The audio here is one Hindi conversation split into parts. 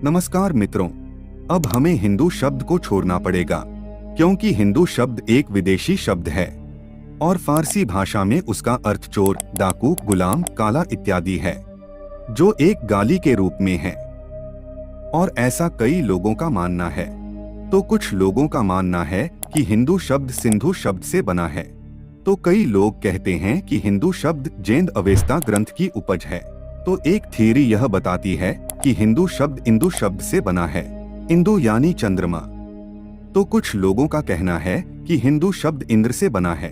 नमस्कार मित्रों, अब हमें हिंदू शब्द को छोड़ना पड़ेगा क्योंकि हिंदू शब्द एक विदेशी शब्द है और फारसी भाषा में उसका अर्थ चोर, डाकू, गुलाम, काला इत्यादि है, जो एक गाली के रूप में है। और ऐसा कई लोगों का मानना है। तो कुछ लोगों का मानना है कि हिंदू शब्द सिंधु शब्द से बना है, तो कई लोग कहते हैं कि हिंदू शब्द जैन अवेस्ता ग्रंथ की उपज है। तो एक थियरी यह बताती है कि हिंदू शब्द इंदु शब्द से बना है, इंदु यानी चंद्रमा। तो कुछ लोगों का कहना है कि हिंदू शब्द इंद्र से बना है।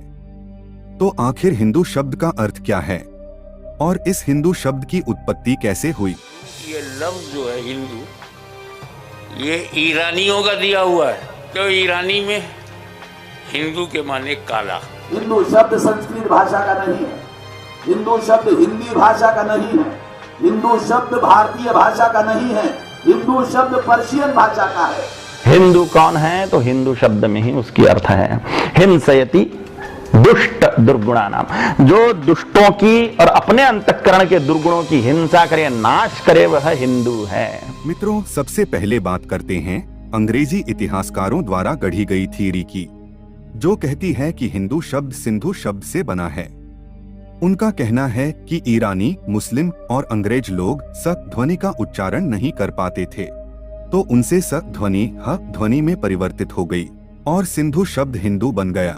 तो आखिर हिंदू शब्द का अर्थ क्या है और इस हिंदू शब्द की उत्पत्ति कैसे हुई? ये लफ्ज जो है हिंदू, ये ईरानियों का दिया हुआ है। तो ईरानी में हिंदू के माने काला। हिंदू शब्द संस्कृत भाषा का नहीं है, हिंदू शब्द हिंदी भाषा का नहीं है, हिंदू शब्द भारतीय भाषा का नहीं है, हिंदू शब्द पर्शियन भाषा का है। हिंदू कौन है? तो हिंदू शब्द में ही उसकी अर्थ है हिंसयति दुष्ट दुर्गुणा नाम, जो दुष्टों की और अपने अंतःकरण के दुर्गुणों की हिंसा करे, नाश करे, वह हिंदू है। मित्रों, सबसे पहले बात करते हैं अंग्रेजी इतिहासकारों द्वारा गढ़ी गई थियरी की, जो कहती है कि हिंदू शब्द सिंधु शब्द से बना है। उनका कहना है कि ईरानी, मुस्लिम और अंग्रेज लोग स ध्वनि का उच्चारण नहीं कर पाते थे, तो उनसे स ध्वनि ह ध्वनि में परिवर्तित हो गई और सिंधु शब्द हिंदू बन गया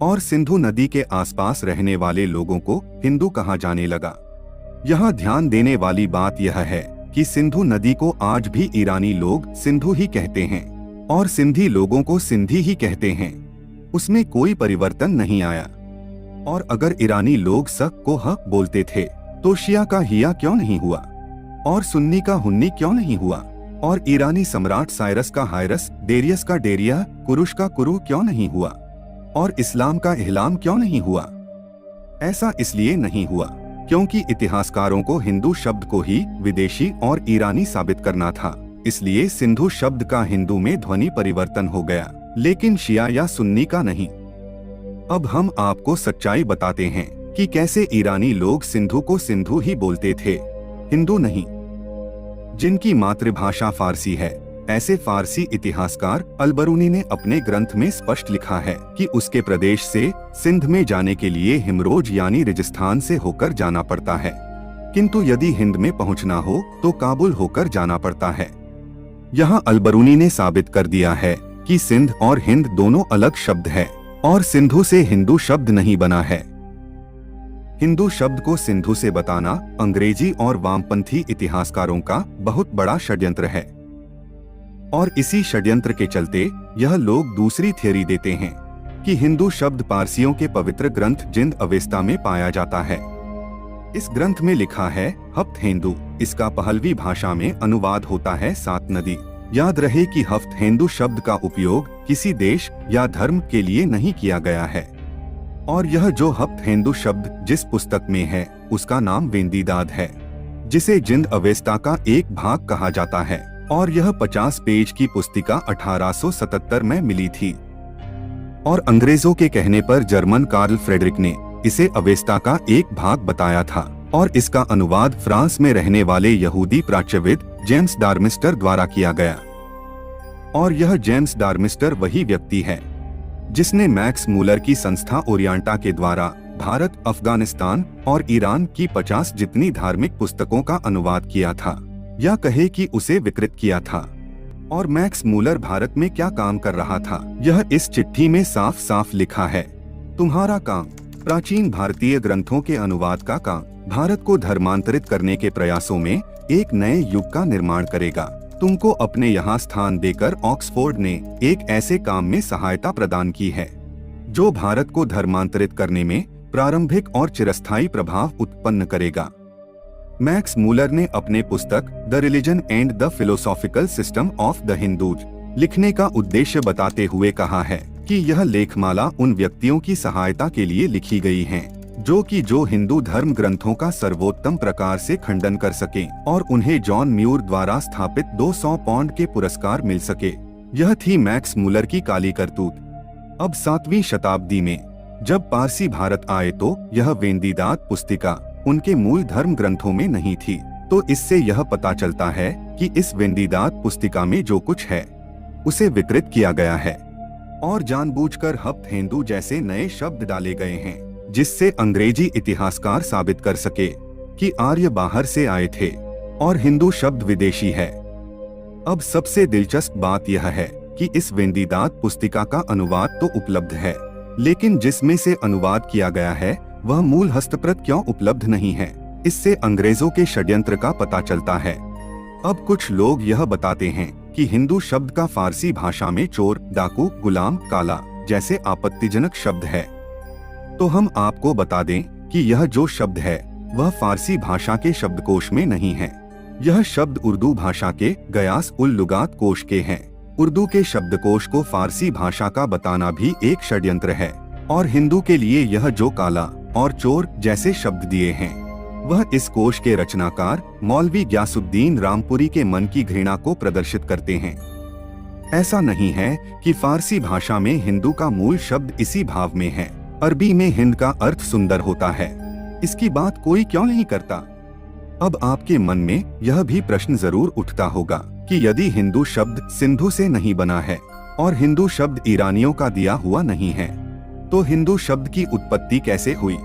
और सिंधु नदी के आसपास रहने वाले लोगों को हिंदू कहा जाने लगा। यहाँ ध्यान देने वाली बात यह है कि सिंधु नदी को आज भी ईरानी लोग सिंधु ही कहते हैं और सिंधी लोगों को सिंधी ही कहते हैं। उसमें कोई परिवर्तन नहीं आया। और अगर ईरानी लोग स को ह बोलते थे तो शिया का हिया क्यों नहीं हुआ और सुन्नी का हुन्नी क्यों नहीं हुआ और ईरानी सम्राट साइरस का हायरस, डेरियस का डेरिया, कुरुश का कुरु क्यों नहीं हुआ और इस्लाम का इहलाम क्यों नहीं हुआ? ऐसा इसलिए नहीं हुआ क्योंकि इतिहासकारों को हिंदू शब्द को ही विदेशी और ईरानी साबित करना था। इसलिए सिंधु शब्द का हिंदू में ध्वनि परिवर्तन हो गया, लेकिन शिया या सुन्नी का नहीं। अब हम आपको सच्चाई बताते हैं कि कैसे ईरानी लोग सिंधु को सिंधु ही बोलते थे, हिंदू नहीं। जिनकी मातृभाषा फारसी है, ऐसे फारसी इतिहासकार अलबरूनी ने अपने ग्रंथ में स्पष्ट लिखा है कि उसके प्रदेश से सिंध में जाने के लिए हिमरोज यानी राजस्थान से होकर जाना पड़ता है, किंतु यदि हिंद में पहुंचना हो तो काबुल होकर जाना पड़ता है। यहाँ अलबरूनी ने साबित कर दिया है कि सिंध और हिंद दोनों अलग शब्द है और सिंधु से हिंदू शब्द नहीं बना है। हिंदू शब्द को सिंधु से बताना अंग्रेजी और वामपंथी इतिहासकारों का बहुत बड़ा षड्यंत्र है और इसी षड्यंत्र के चलते यह लोग दूसरी थियरी देते हैं कि हिंदू शब्द पारसियों के पवित्र ग्रंथ जिंद अवेस्ता में पाया जाता है। इस ग्रंथ में लिखा है हफ्त हिंदू, इसका पहलवी भाषा में अनुवाद होता है सात नदी। याद रहे कि हफ्त हिंदू शब्द का उपयोग किसी देश या धर्म के लिए नहीं किया गया है और यह जो हफ्त हिंदू शब्द जिस पुस्तक में है उसका नाम वेंदीदाद है, जिसे जिंद अवेस्ता का एक भाग कहा जाता है और यह 50 पेज की पुस्तिका 1877 में मिली थी और अंग्रेजों के कहने पर जर्मन कार्ल फ्रेडरिक ने इसे अवेस्ता का एक भाग बताया था और इसका अनुवाद फ्रांस में रहने वाले यहूदी प्राच्यविद जेम्स डार्मिस्टर द्वारा किया गया। और यह जेम्स डार्मिस्टर वही व्यक्ति है जिसने मैक्स मूलर की संस्था ओरिएंटा के द्वारा भारत, अफगानिस्तान और ईरान की 50 जितनी धार्मिक पुस्तकों का अनुवाद किया था या कहे कि उसे विकृत किया था। और मैक्स मूलर भारत में क्या काम कर रहा था, यह इस चिट्ठी में साफ साफ लिखा है। तुम्हारा काम प्राचीन भारतीय ग्रंथों के अनुवाद का काम भारत को धर्मांतरित करने के प्रयासों में एक नए युग का निर्माण करेगा। तुमको अपने यहाँ स्थान देकर ऑक्सफोर्ड ने एक ऐसे काम में सहायता प्रदान की है जो भारत को धर्मांतरित करने में प्रारंभिक और चिरस्थायी प्रभाव उत्पन्न करेगा। मैक्स मूलर ने अपने पुस्तक the religion and the philosophical system of the Hindus लिखने का उद्देश्य बताते हुए कहा है कि यह लेखमाला उन व्यक्तियों की सहायता के लिए लिखी गई है जो हिंदू धर्म ग्रंथों का सर्वोत्तम प्रकार से खंडन कर सके और उन्हें जॉन म्यूर द्वारा स्थापित 200 पाउंड के पुरस्कार मिल सके। यह थी मैक्स मूलर की काली करतूत। अब 7वीं शताब्दी में जब पारसी भारत आए तो यह वेंदीदाद पुस्तिका उनके मूल धर्म ग्रंथों में नहीं थी, तो इससे यह पता चलता है कि इस वेंदीदात पुस्तिका में जो कुछ है उसे विकृत किया गया है और जानबूझकर हप्तहिंदू जैसे नए शब्द डाले गए हैं, जिससे अंग्रेजी इतिहासकार साबित कर सके कि आर्य बाहर से आए थे और हिंदू शब्द विदेशी है। अब सबसे दिलचस्प बात यह है कि इस वेंदीदात पुस्तिका का अनुवाद तो उपलब्ध है, लेकिन जिसमें से अनुवाद किया गया है वह मूल हस्तप्रत क्यों उपलब्ध नहीं है। इससे अंग्रेजों के षड्यंत्र का पता चलता है। अब कुछ लोग यह बताते हैं कि हिंदू शब्द का फारसी भाषा में चोर, डाकू, गुलाम, काला जैसे आपत्तिजनक शब्द है। तो हम आपको बता दें कि यह जो शब्द है वह फारसी भाषा के शब्दकोश में नहीं है। यह शब्द उर्दू भाषा के गयास उल लुगात कोश के हैं। उर्दू के शब्दकोश को फारसी भाषा का बताना भी एक षड्यंत्र है और हिंदू के लिए यह जो काला और चोर जैसे शब्द दिए हैं वह इस कोश के रचनाकार मौलवी ग्यासुद्दीन रामपुरी के मन की घृणा को प्रदर्शित करते हैं। ऐसा नहीं है कि फारसी भाषा में हिंदू का मूल शब्द इसी भाव में है। अरबी में हिंद का अर्थ सुंदर होता है, इसकी बात कोई क्यों नहीं करता। अब आपके मन में यह भी प्रश्न जरूर उठता होगा कि यदि हिंदू शब्द सिंधु से नहीं बना है और हिंदू शब्द ईरानियों का दिया हुआ नहीं है, तो हिंदू शब्द की उत्पत्ति कैसे हुई।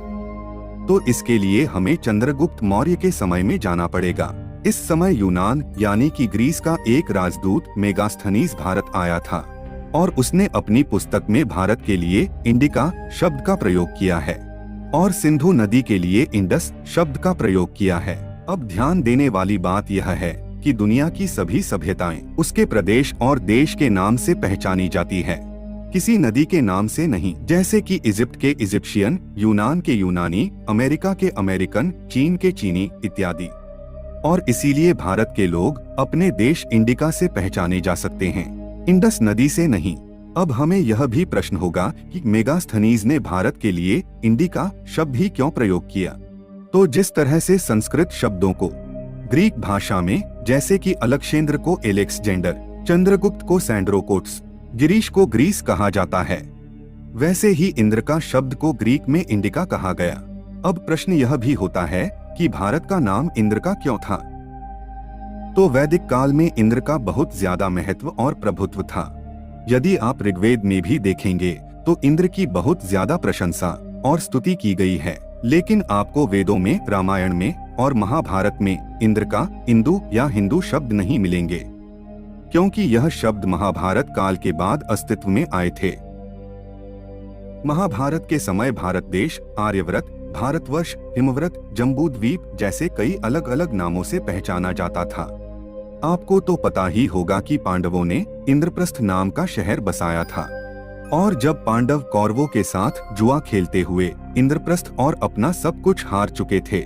तो इसके लिए हमें चंद्रगुप्त मौर्य के समय में जाना पड़ेगा। इस समय यूनान यानी कि ग्रीस का एक राजदूत मेगास्थनीज भारत आया था और उसने अपनी पुस्तक में भारत के लिए इंडिका शब्द का प्रयोग किया है और सिंधु नदी के लिए इंडस शब्द का प्रयोग किया है। अब ध्यान देने वाली बात यह है कि दुनिया की सभी सभ्यताएं उसके प्रदेश और देश के नाम से पहचानी जाती है, किसी नदी के नाम से नहीं। जैसे कि इजिप्ट के इजिप्शियन, यूनान के यूनानी, अमेरिका के अमेरिकन, चीन के चीनी इत्यादि। और इसीलिए भारत के लोग अपने देश इंडिका से पहचाने जा सकते हैं, इंडस नदी से नहीं। अब हमें यह भी प्रश्न होगा कि मेगास्थनीज ने भारत के लिए इंडिका शब्द ही क्यों प्रयोग किया। तो जिस तरह से संस्कृत शब्दों को ग्रीक भाषा में, जैसे कि अलक्षेंद्र को एलेक्सजेंडर, चंद्रगुप्त को सैंड्रोकोट्स, गिरीश को ग्रीस कहा जाता है, वैसे ही इंद्र का शब्द को ग्रीक में इंडिका कहा गया। अब प्रश्न यह भी होता है कि भारत का नाम इंद्र का क्यों था। तो वैदिक काल में इंद्र का बहुत ज्यादा महत्व और प्रभुत्व था। यदि आप ऋग्वेद में भी देखेंगे तो इंद्र की बहुत ज्यादा प्रशंसा और स्तुति की गई है, लेकिन आपको वेदों में, रामायण में और महाभारत में इंद्र का इंदु या हिंदू शब्द नहीं मिलेंगे, क्योंकि यह शब्द महाभारत काल के बाद अस्तित्व में आए थे। महाभारत के समय भारत देश आर्यव्रत, भारतवर्ष, हिमव्रत, जम्बूद्वीप जैसे कई अलग अलग नामों से पहचाना जाता था। आपको तो पता ही होगा कि पांडवों ने इंद्रप्रस्थ नाम का शहर बसाया था और जब पांडव कौरवों के साथ जुआ खेलते हुए इंद्रप्रस्थ और अपना सब कुछ हार चुके थे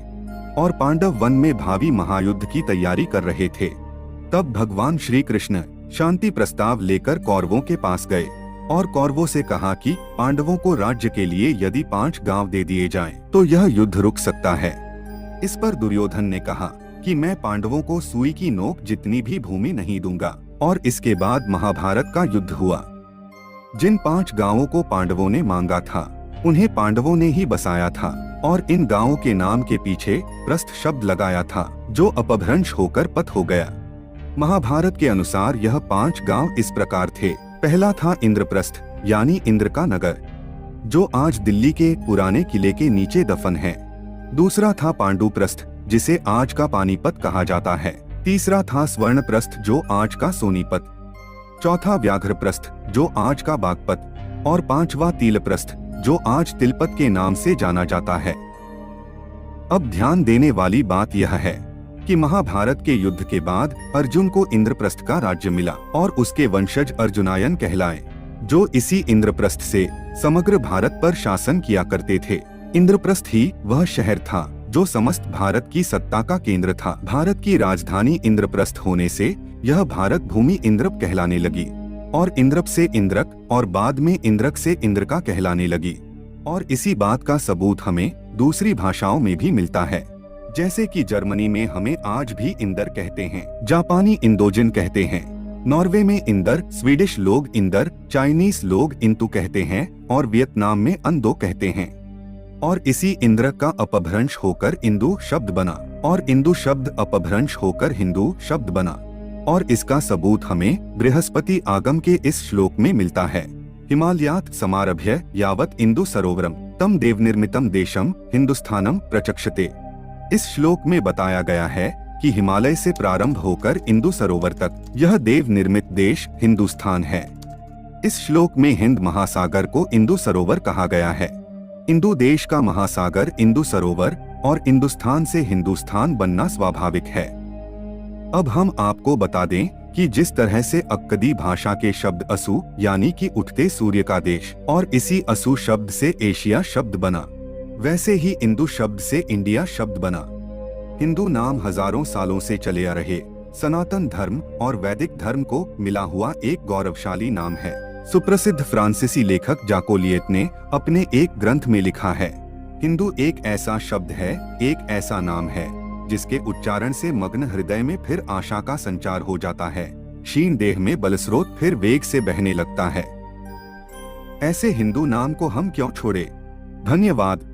और पांडव वन में भावी महायुद्ध की तैयारी कर रहे थे, तब भगवान श्री कृष्ण शांति प्रस्ताव लेकर कौरवों के पास गए और कौरवों से कहा कि पांडवों को राज्य के लिए यदि 5 गांव दे दिए जाएं, तो यह युद्ध रुक सकता है। इस पर दुर्योधन ने कहा कि मैं पांडवों को सुई की नोक जितनी भी भूमि नहीं दूंगा। और इसके बाद महाभारत का युद्ध हुआ। जिन 5 गांवों को पांडवों ने मांगा था उन्हें पांडवों ने ही बसाया था और इन गांवों के नाम के पीछे प्रस्थ शब्द लगाया था, जो अपभ्रंश होकर पत हो गया। महाभारत के अनुसार यह 5 गांव इस प्रकार थे। पहला था इंद्रप्रस्थ यानी इंद्र का नगर, जो आज दिल्ली के पुराने किले के नीचे दफन है। दूसरा था पांडुप्रस्थ, जिसे आज का पानीपत कहा जाता है। तीसरा था स्वर्णप्रस्थ, जो आज का सोनीपत। चौथा व्याघ्रप्रस्थ, जो आज का बागपत। और 5वां तिलप्रस्थ, जो आज तिलपत के नाम से जाना जाता है। अब ध्यान देने वाली बात यह है कि महाभारत के युद्ध के बाद अर्जुन को इंद्रप्रस्थ का राज्य मिला और उसके वंशज अर्जुनायन कहलाए, जो इसी इंद्रप्रस्थ से समग्र भारत पर शासन किया करते थे। इंद्रप्रस्थ ही वह शहर था जो समस्त भारत की सत्ता का केंद्र था। भारत की राजधानी इंद्रप्रस्थ होने से यह भारत भूमि इंद्रप कहलाने लगी और इंद्रप से इंद्रक और बाद में इंद्रक से इंद्रका कहलाने लगी। और इसी बात का सबूत हमें दूसरी भाषाओं में भी मिलता है, जैसे कि जर्मनी में हमें आज भी इंदर कहते हैं, जापानी इंदोजिन कहते हैं, नॉर्वे में इंदर, स्वीडिश लोग इंदर, चाइनीज लोग इंतु कहते हैं और वियतनाम में अंदो कहते हैं। और इसी इंद्र का अपभ्रंश होकर इंदु शब्द बना और इंदु शब्द अपभ्रंश होकर हिंदू शब्द बना। और इसका सबूत हमें बृहस्पति आगम के इस श्लोक में मिलता है। हिमालयात् समारभ्य यावत् इंदु सरोवरम तम देव निर्मितम देशम हिंदुस्थानम प्रचक्षते। इस श्लोक में बताया गया है कि हिमालय से प्रारंभ होकर इंदु सरोवर तक यह देव निर्मित देश हिंदुस्तान है। इस श्लोक में हिंद महासागर को इंदु सरोवर कहा गया है। इंदु देश का महासागर इंदु सरोवर और हिंदुस्तान से हिंदुस्तान बनना स्वाभाविक है। अब हम आपको बता दें कि जिस तरह से अक्कदी भाषा के शब्द असु यानी कि उठते सूर्य का देश और इसी असु शब्द से एशिया शब्द बना, वैसे ही इंदु शब्द से इंडिया शब्द बना। हिंदू नाम हजारों सालों से चले आ रहे सनातन धर्म और वैदिक धर्म को मिला हुआ एक गौरवशाली नाम है। सुप्रसिद्ध फ्रांसीसी लेखक जाकोलिएट ने अपने एक ग्रंथ में लिखा है, हिंदू एक ऐसा शब्द है, एक ऐसा नाम है जिसके उच्चारण से मग्न हृदय में फिर आशा का संचार हो जाता है, क्षीण देह में बलस्रोत फिर वेग से बहने लगता है। ऐसे हिंदू नाम को हम क्यों छोड़े। धन्यवाद।